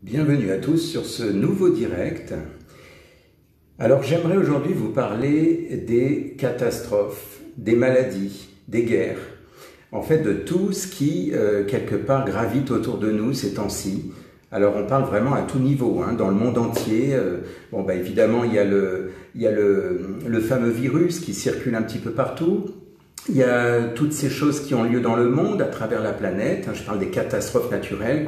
Bienvenue à tous sur ce nouveau direct. Alors j'aimerais aujourd'hui vous parler des catastrophes, des maladies, des guerres, en fait de tout ce qui quelque part gravite autour de nous ces temps-ci. Alors on parle vraiment à tout niveau, dans le monde entier. Évidemment il y a le fameux virus qui circule un petit peu partout. Il y a toutes ces choses qui ont lieu dans le monde, à travers la planète. Je parle des catastrophes naturelles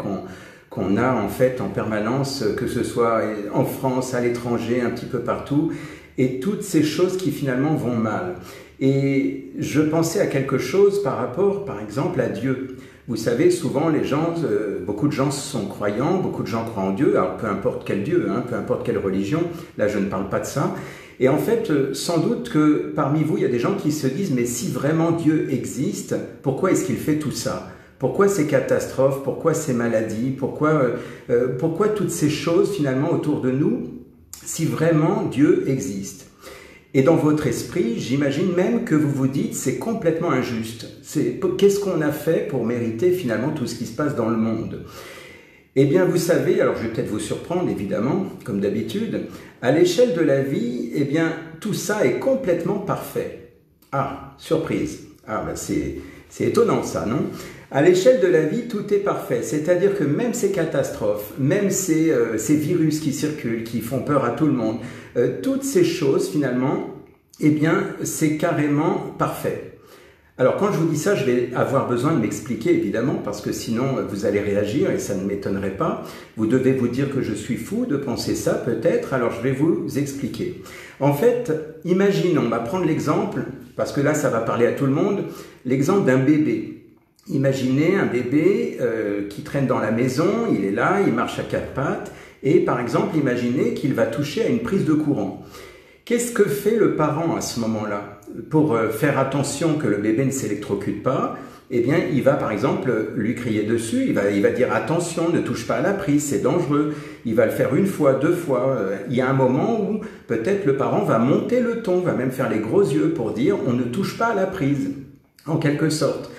qu'on a en fait en permanence, que ce soit en France, à l'étranger, un petit peu partout, et toutes ces choses qui finalement vont mal. Et je pensais à quelque chose par rapport, par exemple, à Dieu. Vous savez, souvent les gens, beaucoup de gens sont croyants, beaucoup de gens croient en Dieu, alors peu importe quel Dieu, peu importe quelle religion, là je ne parle pas de ça. Et en fait, sans doute que parmi vous, il y a des gens qui se disent, mais si vraiment Dieu existe, pourquoi est-ce qu'il fait tout ça ? Pourquoi ces catastrophes? Pourquoi ces maladies? Pourquoi toutes ces choses finalement autour de nous, si vraiment Dieu existe? Et dans votre esprit, j'imagine même que vous vous dites c'est complètement injuste. Qu'est-ce qu'on a fait pour mériter finalement tout ce qui se passe dans le monde? Eh bien, vous savez, alors je vais peut-être vous surprendre évidemment, comme d'habitude, à l'échelle de la vie, eh bien, tout ça est complètement parfait. Ah, surprise. C'est étonnant ça, non? À l'échelle de la vie, tout est parfait. C'est-à-dire que même ces catastrophes, même ces virus qui circulent, qui font peur à tout le monde, toutes ces choses finalement, eh bien, c'est carrément parfait. Alors quand je vous dis ça, je vais avoir besoin de m'expliquer évidemment, parce que sinon vous allez réagir et ça ne m'étonnerait pas. Vous devez vous dire que je suis fou de penser ça peut-être, alors je vais vous expliquer. En fait, imaginons, on va prendre l'exemple, parce que là ça va parler à tout le monde, l'exemple d'un bébé. Imaginez un bébé qui traîne dans la maison, il est là, il marche à quatre pattes, et par exemple imaginez qu'il va toucher à une prise de courant. Qu'est-ce que fait le parent à ce moment-là? Pour faire attention que le bébé ne s'électrocute pas, eh bien, il va par exemple lui crier dessus, il va dire attention, ne touche pas à la prise, c'est dangereux. Il va le faire une fois, deux fois. Il y a un moment où peut-être le parent va monter le ton, va même faire les gros yeux pour dire on ne touche pas à la prise, en quelque sorte.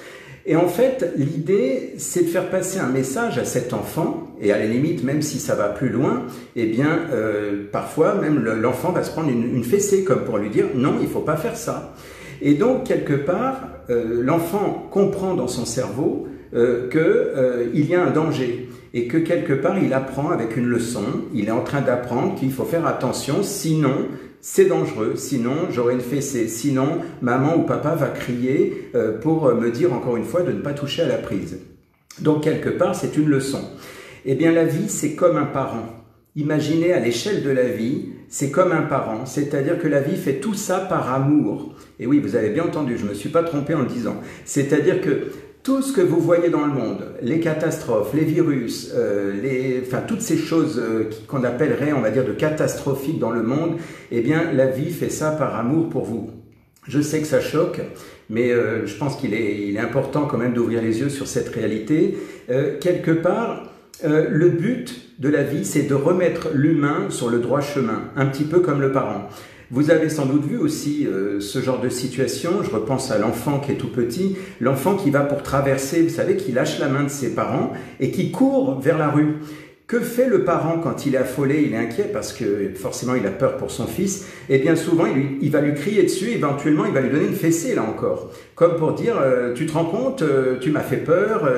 Et en fait, l'idée, c'est de faire passer un message à cet enfant, et à la limite, même si ça va plus loin, eh bien, parfois, même l'enfant va se prendre une fessée, comme pour lui dire « non, il ne faut pas faire ça ». Et donc, quelque part, l'enfant comprend dans son cerveau qu'il y a un danger, et que quelque part, il apprend avec une leçon, il est en train d'apprendre qu'il faut faire attention, sinon c'est dangereux, sinon j'aurai une fessée, sinon maman ou papa va crier pour me dire encore une fois de ne pas toucher à la prise. Donc quelque part c'est une leçon. Eh bien la vie c'est comme un parent. Imaginez à l'échelle de la vie, c'est comme un parent, c'est-à-dire que la vie fait tout ça par amour. Et oui, vous avez bien entendu, je ne me suis pas trompé en le disant. C'est-à-dire que tout ce que vous voyez dans le monde, les catastrophes, les virus, toutes ces choses qu'on appellerait, on va dire, de catastrophiques dans le monde, eh bien, la vie fait ça par amour pour vous. Je sais que ça choque, mais je pense qu'il est important quand même d'ouvrir les yeux sur cette réalité. Quelque part, le but de la vie, c'est de remettre l'humain sur le droit chemin, un petit peu comme le parent. Vous avez sans doute vu aussi ce genre de situation, je repense à l'enfant qui est tout petit, l'enfant qui va pour traverser, vous savez, qui lâche la main de ses parents et qui court vers la rue. Que fait le parent quand il est affolé, il est inquiet parce que forcément il a peur pour son fils? Eh bien souvent il va lui crier dessus, éventuellement il va lui donner une fessée là encore, comme pour dire tu te rends compte, tu m'as fait peur,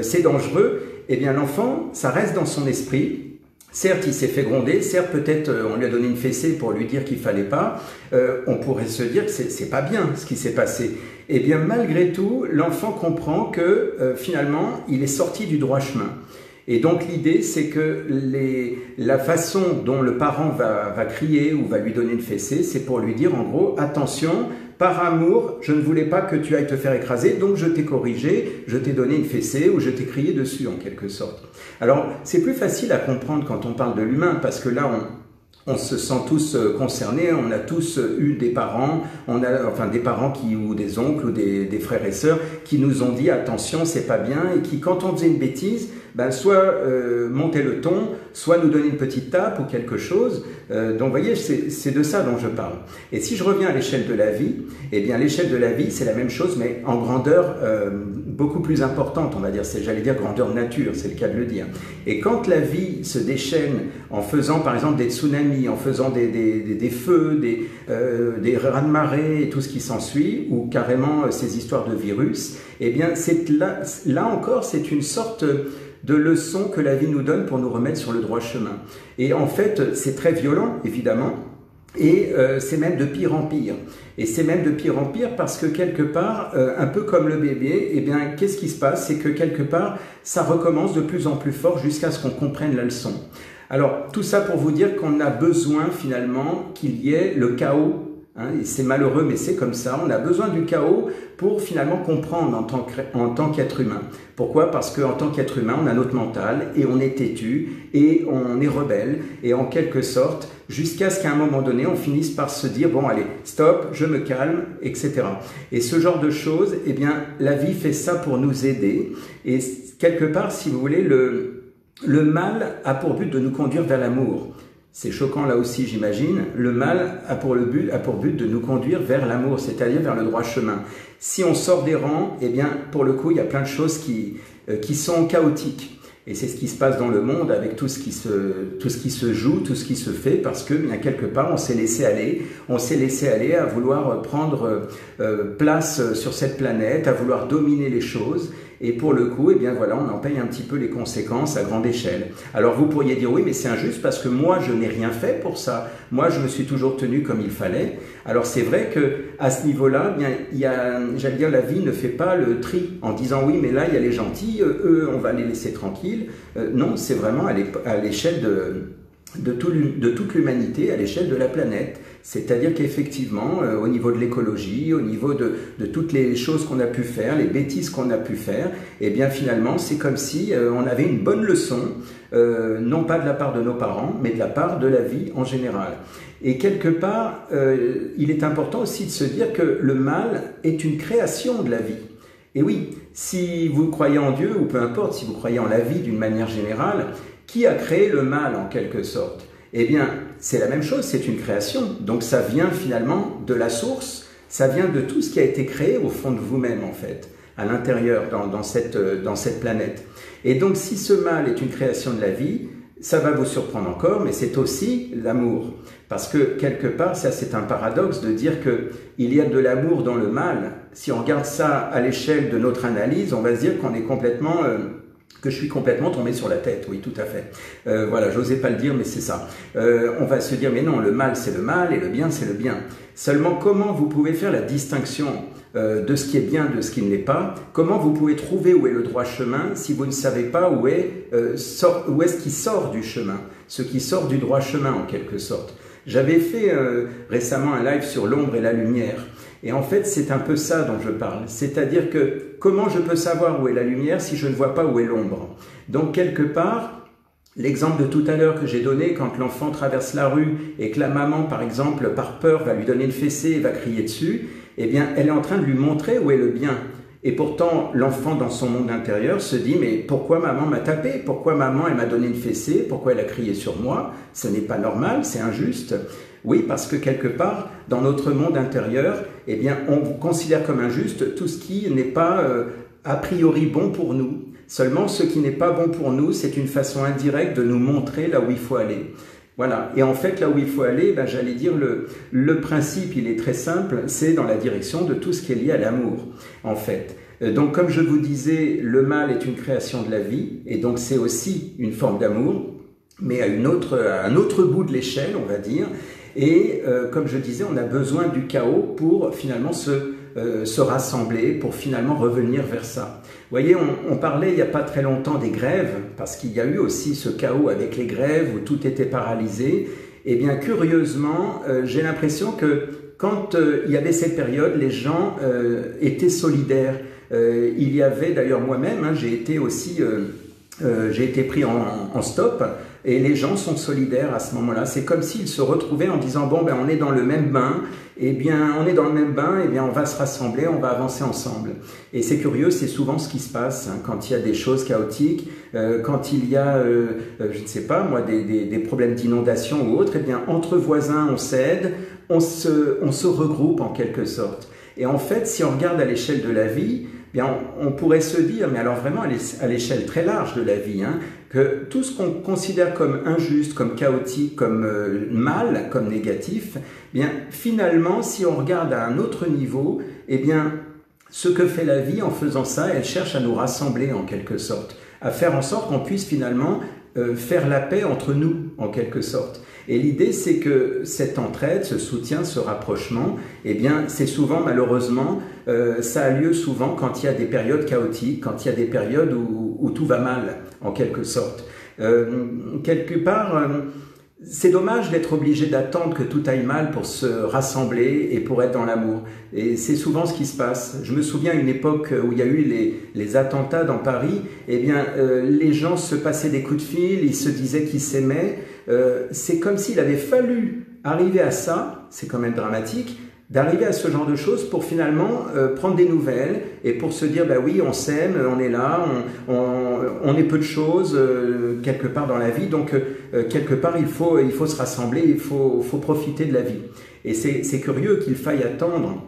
c'est dangereux. Eh bien l'enfant, ça reste dans son esprit. Certes, il s'est fait gronder, certes, peut-être on lui a donné une fessée pour lui dire qu'il fallait pas. On pourrait se dire que c'est pas bien ce qui s'est passé. Eh bien, malgré tout, l'enfant comprend que finalement, il est sorti du droit chemin. Et donc l'idée, c'est que la façon dont le parent va crier ou va lui donner une fessée, c'est pour lui dire en gros, attention, par amour, je ne voulais pas que tu ailles te faire écraser, donc je t'ai corrigé, je t'ai donné une fessée ou je t'ai crié dessus en quelque sorte. Alors c'est plus facile à comprendre quand on parle de l'humain, parce que là on se sent tous concernés, on a tous eu des parents, des parents ou des oncles ou des frères et sœurs qui nous ont dit attention, c'est pas bien, et qui quand on faisait une bêtise, ben, soit monter le ton, soit nous donner une petite tape ou quelque chose. Donc vous voyez, c'est de ça dont je parle. Et si je reviens à l'échelle de la vie, eh bien l'échelle de la vie, c'est la même chose, mais en grandeur beaucoup plus importante, on va dire. J'allais dire grandeur nature, c'est le cas de le dire. Et quand la vie se déchaîne en faisant par exemple des tsunamis, en faisant des feux, des raz-de-marée et tout ce qui s'ensuit, ou carrément ces histoires de virus, eh bien là encore, c'est une sorte de leçon que la vie nous donne pour nous remettre sur le droit chemin. Et en fait, c'est très violent, évidemment, et c'est même de pire en pire. Et c'est même de pire en pire parce que quelque part, un peu comme le bébé, eh bien, qu'est-ce qui se passe? C'est que quelque part, ça recommence de plus en plus fort jusqu'à ce qu'on comprenne la leçon. Alors, tout ça pour vous dire qu'on a besoin finalement qu'il y ait le chaos. Hein, c'est malheureux, mais c'est comme ça. On a besoin du chaos pour finalement comprendre en tant qu'être humain. Pourquoi? Parce qu'en tant qu'être humain, on a notre mental et on est têtu et on est rebelle et en quelque sorte, jusqu'à ce qu'à un moment donné, on finisse par se dire « bon, allez, stop, je me calme, etc. » Et ce genre de choses, eh bien, la vie fait ça pour nous aider. Et quelque part, si vous voulez, le mal a pour but de nous conduire vers l'amour. C'est choquant là aussi, j'imagine. Le mal a pour but de nous conduire vers l'amour, c'est-à-dire vers le droit chemin. Si on sort des rangs, eh bien, pour le coup, il y a plein de choses qui sont chaotiques. Et c'est ce qui se passe dans le monde avec tout ce qui se joue, tout ce qui se fait, parce que bien quelque part on s'est laissé aller à vouloir prendre place sur cette planète, à vouloir dominer les choses. Et pour le coup, eh bien voilà, on en paye un petit peu les conséquences à grande échelle. Alors vous pourriez dire oui, mais c'est injuste parce que moi je n'ai rien fait pour ça. Moi je me suis toujours tenu comme il fallait. Alors c'est vrai que à ce niveau-là, bien j'allais dire la vie ne fait pas le tri en disant oui, mais là il y a les gentils, eux on va les laisser tranquilles. Non, c'est vraiment à l'échelle de toute l'humanité, à l'échelle de la planète. C'est-à-dire qu'effectivement, au niveau de l'écologie, au niveau de toutes les choses qu'on a pu faire, les bêtises qu'on a pu faire, eh bien finalement, c'est comme si on avait une bonne leçon, non pas de la part de nos parents, mais de la part de la vie en général. Et quelque part, il est important aussi de se dire que le mal est une création de la vie. Et oui, si vous croyez en Dieu, ou peu importe, si vous croyez en la vie d'une manière générale, qui a créé le mal en quelque sorte? Eh bien, c'est la même chose, c'est une création. Donc ça vient finalement de la source, ça vient de tout ce qui a été créé au fond de vous-même en fait, à l'intérieur, dans cette planète. Et donc si ce mal est une création de la vie, ça va vous surprendre encore, mais c'est aussi l'amour. Parce que quelque part, ça c'est un paradoxe de dire qu'il y a de l'amour dans le mal. Si on regarde ça à l'échelle de notre analyse, on va se dire qu'on est complètement... que je suis complètement tombé sur la tête, oui, tout à fait. Voilà, j'osais pas le dire, mais c'est ça. On va se dire, mais non, le mal, c'est le mal, et le bien, c'est le bien. Seulement, comment vous pouvez faire la distinction de ce qui est bien, de ce qui ne l'est pas? Comment vous pouvez trouver où est le droit chemin si vous ne savez pas où est ce qui sort du chemin, ce qui sort du droit chemin, en quelque sorte? J'avais fait récemment un live sur l'ombre et la lumière. Et en fait, c'est un peu ça dont je parle. C'est-à-dire que comment je peux savoir où est la lumière si je ne vois pas où est l'ombre? Donc, quelque part, l'exemple de tout à l'heure que j'ai donné, quand l'enfant traverse la rue et que la maman, par exemple, par peur, va lui donner une fessée et va crier dessus, eh bien, elle est en train de lui montrer où est le bien. Et pourtant, l'enfant, dans son monde intérieur, se dit « mais pourquoi maman m'a tapé? Pourquoi maman, elle m'a donné une fessée? Pourquoi elle a crié sur moi? Ce n'est pas normal, c'est injuste. » Oui, parce que quelque part, dans notre monde intérieur, eh bien, on considère comme injuste tout ce qui n'est pas a priori bon pour nous. Seulement, ce qui n'est pas bon pour nous, c'est une façon indirecte de nous montrer là où il faut aller. Voilà. Et en fait, là où il faut aller, ben, j'allais dire, le principe, il est très simple, c'est dans la direction de tout ce qui est lié à l'amour, en fait. Donc, comme je vous disais, le mal est une création de la vie, et donc c'est aussi une forme d'amour, mais à un autre bout de l'échelle, on va dire. Et comme je disais, on a besoin du chaos pour finalement se rassembler, pour finalement revenir vers ça. Vous voyez, on parlait il n'y a pas très longtemps des grèves, parce qu'il y a eu aussi ce chaos avec les grèves où tout était paralysé. Et bien curieusement, j'ai l'impression que quand il y avait cette période, les gens étaient solidaires. Il y avait d'ailleurs moi-même, hein, j'ai été pris en stop. Et les gens sont solidaires à ce moment-là. C'est comme s'ils se retrouvaient en disant « bon, ben, on est dans le même bain eh bien, on est dans le même bain, eh bien, on va se rassembler, on va avancer ensemble. Et c'est curieux, c'est souvent ce qui se passe hein, quand il y a des choses chaotiques, quand il y a, je ne sais pas moi, des problèmes d'inondation ou autre, eh bien, entre voisins, on s'aide, on se regroupe en quelque sorte. Et en fait, si on regarde à l'échelle de la vie, eh bien, on pourrait se dire, mais alors vraiment à l'échelle très large de la vie, hein, que tout ce qu'on considère comme injuste, comme chaotique, comme mal, comme négatif, eh bien, finalement, si on regarde à un autre niveau, eh bien, ce que fait la vie en faisant ça, elle cherche à nous rassembler en quelque sorte, à faire en sorte qu'on puisse finalement faire la paix entre nous en quelque sorte. Et l'idée, c'est que cette entraide, ce soutien, ce rapprochement, eh bien, c'est souvent, malheureusement, ça a lieu souvent quand il y a des périodes chaotiques, quand il y a des périodes où tout va mal, en quelque sorte. Quelque part, c'est dommage d'être obligé d'attendre que tout aille mal pour se rassembler et pour être dans l'amour. Et c'est souvent ce qui se passe. Je me souviens à une époque où il y a eu les attentats dans Paris, eh bien, les gens se passaient des coups de fil, ils se disaient qu'ils s'aimaient. C'est comme s'il avait fallu arriver à ça, c'est quand même dramatique, d'arriver à ce genre de choses pour finalement prendre des nouvelles et pour se dire bah oui on s'aime, on est là, on est peu de choses quelque part dans la vie, donc quelque part il faut se rassembler, il faut profiter de la vie. Et c'est curieux qu'il faille attendre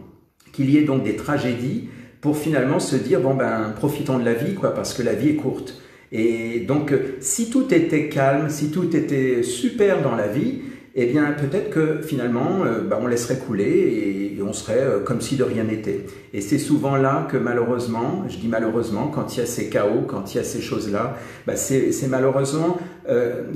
qu'il y ait donc des tragédies pour finalement se dire bon ben profitons de la vie quoi, parce que la vie est courte. Et donc si tout était calme, si tout était super dans la vie, eh bien peut-être que finalement on laisserait couler et on serait comme si de rien n'était. Et c'est souvent là que malheureusement, je dis malheureusement, quand il y a ces chaos, quand il y a ces choses-là, c'est malheureusement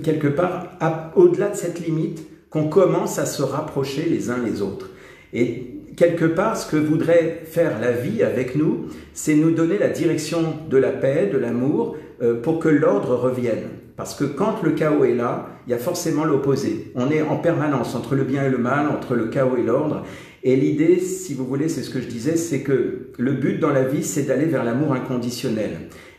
quelque part au-delà de cette limite qu'on commence à se rapprocher les uns les autres. Et quelque part, ce que voudrait faire la vie avec nous, c'est nous donner la direction de la paix, de l'amour, pour que l'ordre revienne. Parce que quand le chaos est là, il y a forcément l'opposé. On est en permanence entre le bien et le mal, entre le chaos et l'ordre. Et l'idée, si vous voulez, c'est ce que je disais, c'est que le but dans la vie, c'est d'aller vers l'amour inconditionnel.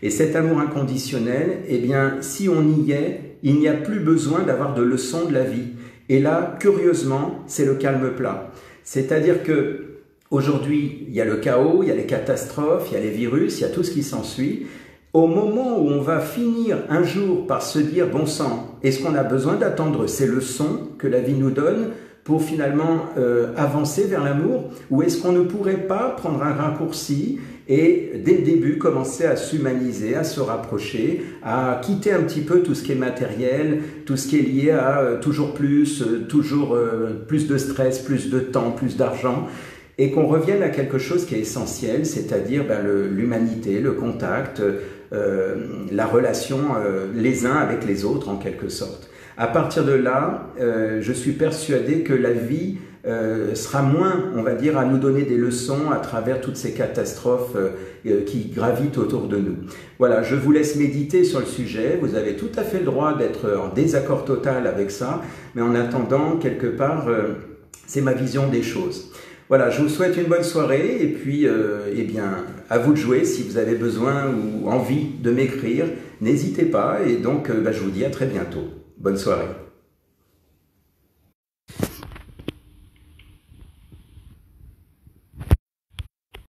Et cet amour inconditionnel, eh bien, si on y est, il n'y a plus besoin d'avoir de leçons de la vie. Et là, curieusement, c'est le calme plat. C'est-à-dire que aujourd'hui, il y a le chaos, il y a les catastrophes, il y a les virus, il y a tout ce qui s'ensuit. Au moment où on va finir un jour par se dire, bon sang, est-ce qu'on a besoin d'attendre ces leçons que la vie nous donne pour finalement avancer vers l'amour? Ou est-ce qu'on ne pourrait pas prendre un raccourci et dès le début commencer à s'humaniser, à se rapprocher, à quitter un petit peu tout ce qui est matériel, tout ce qui est lié à toujours plus de stress, plus de temps, plus d'argent, et qu'on revienne à quelque chose qui est essentiel, c'est-à-dire l'humanité, le contact, la relation les uns avec les autres en quelque sorte. À partir de là, je suis persuadé que la vie sera moins, on va dire, à nous donner des leçons à travers toutes ces catastrophes qui gravitent autour de nous. Voilà, je vous laisse méditer sur le sujet. Vous avez tout à fait le droit d'être en désaccord total avec ça, mais en attendant, quelque part, c'est ma vision des choses. Voilà, je vous souhaite une bonne soirée et puis, eh bien, à vous de jouer. Si vous avez besoin ou envie de m'écrire, n'hésitez pas et donc, je vous dis à très bientôt. Bonne soirée.